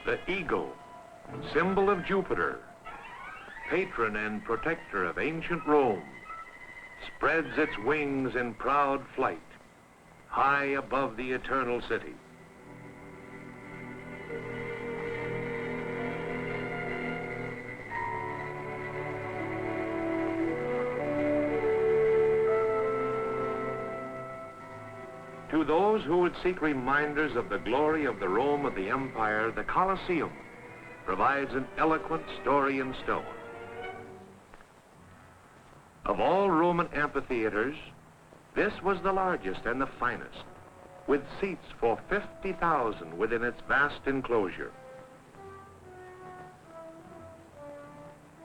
The eagle, symbol of Jupiter, patron and protector of ancient Rome, spreads its wings in proud flight, high above the eternal city. To those who would seek reminders of the glory of the Rome of the Empire, the Coliseum provides an eloquent story in stone. Of all Roman amphitheaters, this was the largest and the finest, with seats for 50,000 within its vast enclosure.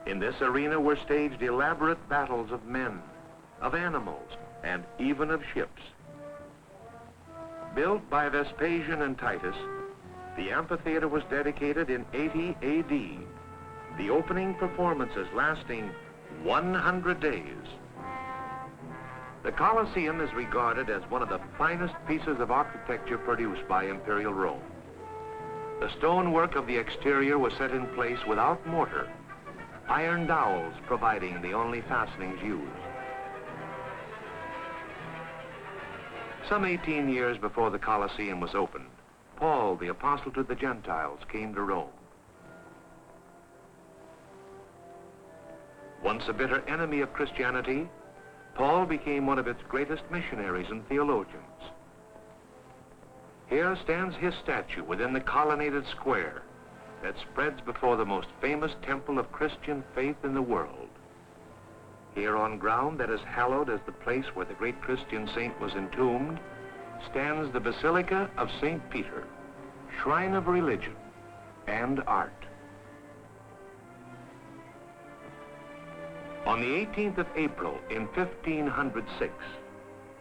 In this arena were staged elaborate battles of men, of animals, and even of ships. Built by Vespasian and Titus, the amphitheater was dedicated in 80 AD, the opening performances lasting 100 days. The Colosseum is regarded as one of the finest pieces of architecture produced by Imperial Rome. The stonework of the exterior was set in place without mortar, iron dowels providing the only fastenings used. Some 18 years before the Colosseum was opened, Paul, the apostle to the Gentiles, came to Rome. Once a bitter enemy of Christianity, Paul became one of its greatest missionaries and theologians. Here stands his statue within the colonnaded square that spreads before the most famous temple of Christian faith in the world. Here on ground that is hallowed as the place where the great Christian saint was entombed, stands the Basilica of St. Peter, shrine of religion and art. On the 18th of April in 1506,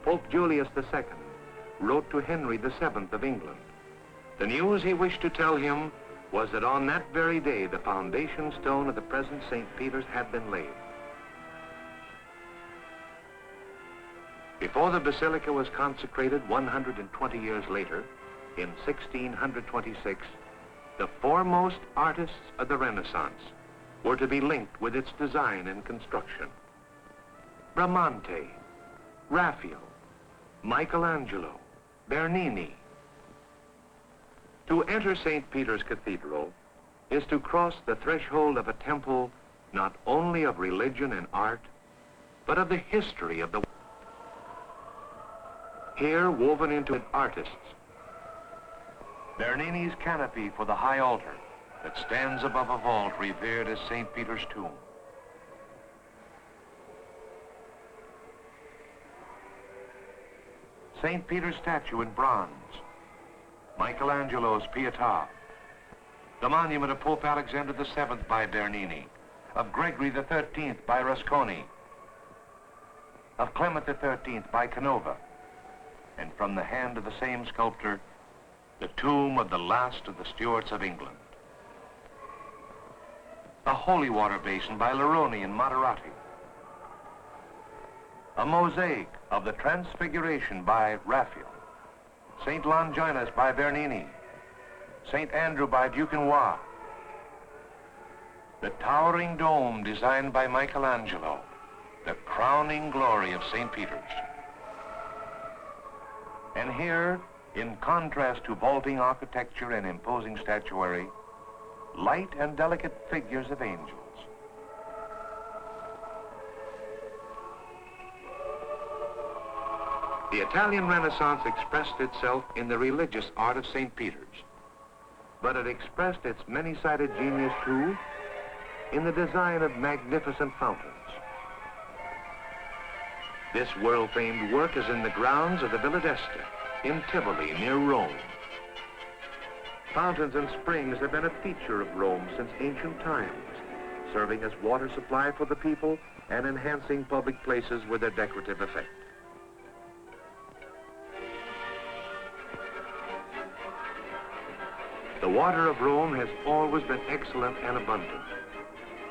Pope Julius II wrote to Henry VII of England. The news he wished to tell him was that on that very day the foundation stone of the present St. Peter's had been laid. Before the Basilica was consecrated 120 years later, in 1626, the foremost artists of the Renaissance were to be linked with its design and construction. Bramante, Raphael, Michelangelo, Bernini. To enter St. Peter's Cathedral is to cross the threshold of a temple not only of religion and art, but of the history of the world. Here, woven into it, artists. Bernini's canopy for the high altar that stands above a vault revered as St. Peter's tomb. St. Peter's statue in bronze, Michelangelo's Pietà, the monument of Pope Alexander VII by Bernini, of Gregory XIII by Rusconi, of Clement XIII by Canova, and from the hand of the same sculptor, the tomb of the last of the Stuarts of England. A holy water basin by Leroni and Moderati. A mosaic of the Transfiguration by Raphael. St. Longinus by Bernini. St. Andrew by Duquesnoy. The towering dome designed by Michelangelo, the crowning glory of St. Peter's. And here, in contrast to vaulting architecture and imposing statuary, light and delicate figures of angels. The Italian Renaissance expressed itself in the religious art of St. Peter's, but it expressed its many-sided genius too in the design of magnificent fountains. This world-famed work is in the grounds of the Villa d'Este in Tivoli, near Rome. Fountains and springs have been a feature of Rome since ancient times, serving as water supply for the people and enhancing public places with their decorative effect. The water of Rome has always been excellent and abundant,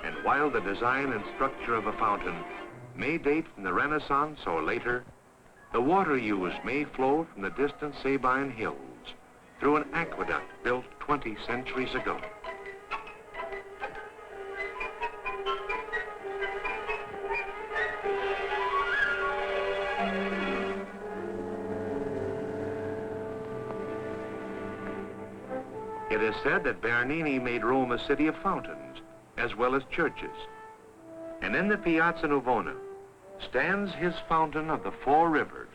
and while the design and structure of a fountain may date from the Renaissance or later, the water used may flow from the distant Sabine hills, through an aqueduct built 20 centuries ago. It is said that Bernini made Rome a city of fountains, as well as churches. And in the Piazza Navona stands his fountain of the 4 rivers.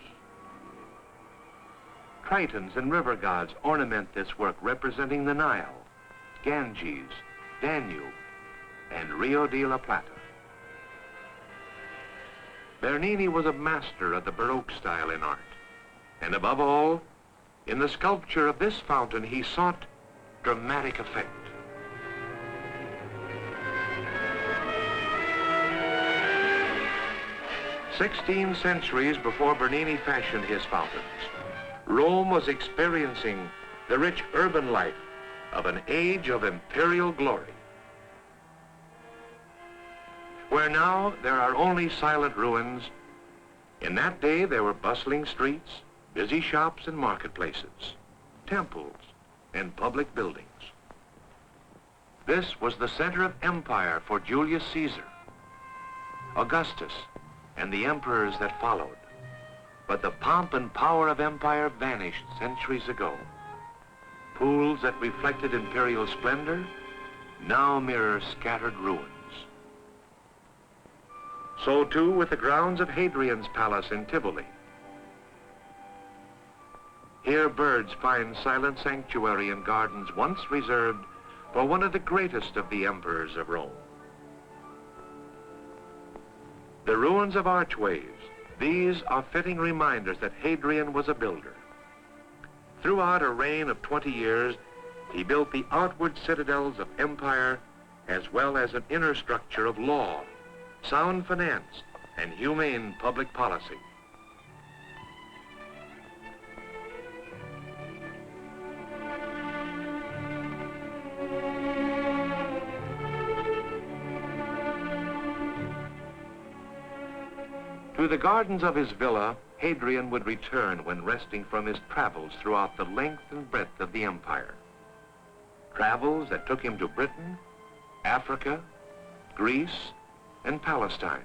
Tritons and river gods ornament this work, representing the Nile, Ganges, Danube, and Rio de la Plata. Bernini was a master of the Baroque style in art. And above all, in the sculpture of this fountain, he sought dramatic effect. "16 centuries before Bernini fashioned his fountains, Rome was experiencing the rich urban life of an age of imperial glory. Where now there are only silent ruins, in that day there were bustling streets, busy shops and marketplaces, temples, and public buildings. This was the center of empire for Julius Caesar, Augustus, and the emperors that followed. But the pomp and power of empire vanished centuries ago. Pools that reflected imperial splendor now mirror scattered ruins. So too with the grounds of Hadrian's palace in Tivoli. Here birds find silent sanctuary in gardens once reserved for one of the greatest of the emperors of Rome. The ruins of archways, these are fitting reminders that Hadrian was a builder. Throughout a reign of 20 years, he built the outward citadels of empire as well as an inner structure of law, sound finance, and humane public policy. To the gardens of his villa, Hadrian would return when resting from his travels throughout the length and breadth of the empire. Travels that took him to Britain, Africa, Greece, and Palestine.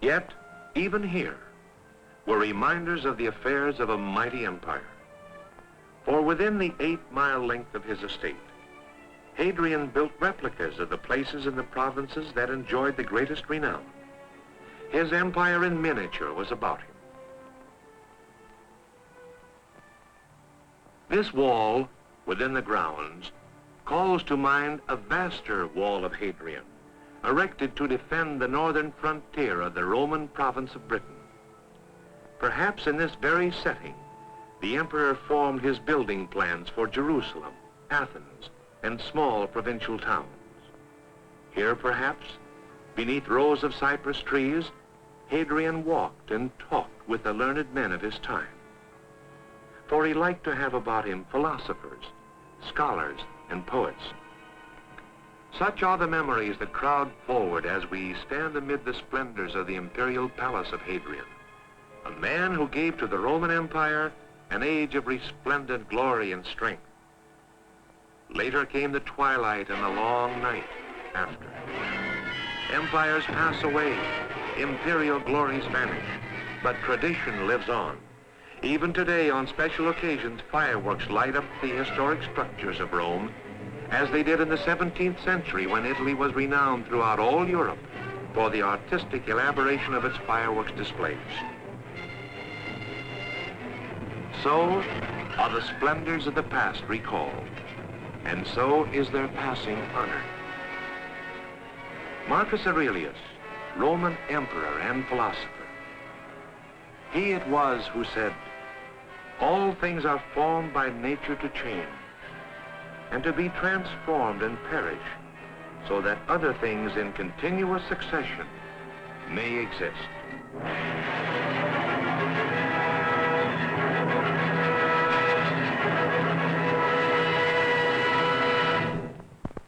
Yet, even here, were reminders of the affairs of a mighty empire. For within the 8-mile length of his estate, Hadrian built replicas of the places in the provinces that enjoyed the greatest renown. His empire in miniature was about him. This wall within the grounds calls to mind a vaster wall of Hadrian, erected to defend the northern frontier of the Roman province of Britain. Perhaps in this very setting, the emperor formed his building plans for Jerusalem, Athens, and small provincial towns. Here, perhaps, beneath rows of cypress trees, Hadrian walked and talked with the learned men of his time. For he liked to have about him philosophers, scholars, and poets. Such are the memories that crowd forward as we stand amid the splendors of the imperial palace of Hadrian, a man who gave to the Roman Empire an age of resplendent glory and strength. Later came the twilight and the long night after. Empires pass away, imperial glories vanish, but tradition lives on. Even today, on special occasions, fireworks light up the historic structures of Rome, as they did in the 17th century when Italy was renowned throughout all Europe for the artistic elaboration of its fireworks displays. So are the splendors of the past recalled, and so is their passing honored. Marcus Aurelius, Roman emperor and philosopher, he it was who said, "All things are formed by nature to change, and to be transformed and perish, so that other things in continuous succession may exist."